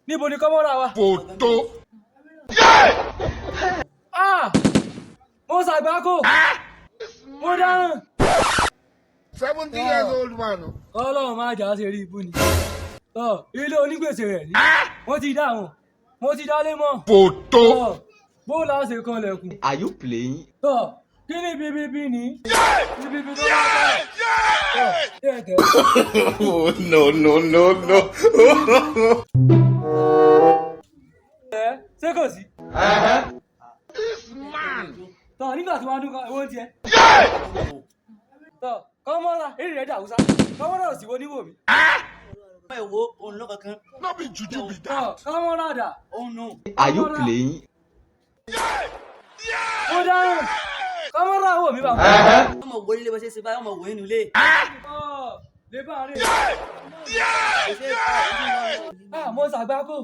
níbo ni kámẹ́rà wà. Photo. Mo ṣàgbákò. Mo dáràn. 70 years old man. Ọlọ́run máa jà á ṣe rí ibú ni. Ilé onígbèsè rẹ̀ ní. Wọ́n ti dá àwọn. Mo ti dálé mọ́. Photo. Bó la ṣe kan lẹ̀kùn. Are you playing? Kí ni bíbí ni? Bíbí tó Oh, no. Ṣé kò sí? This man. Nígbà tí wọ́n á dún owó tiẹ̀. Kọ́mọ́ra, èrè rẹ̀ dàwùsá. Kọ́mọ́ra ò sì wo níwò mi. No be juju be that. Kọ́mọ́ra dà. Are you playing? Mo dáhùn. Kọ́mọ́ra wò mí bàbá. Ọmọ wo nílé bó ṣe ṣe báyìí ọmọ wo nínú ilé. Lè bá a rí. Mo ṣàgbákò.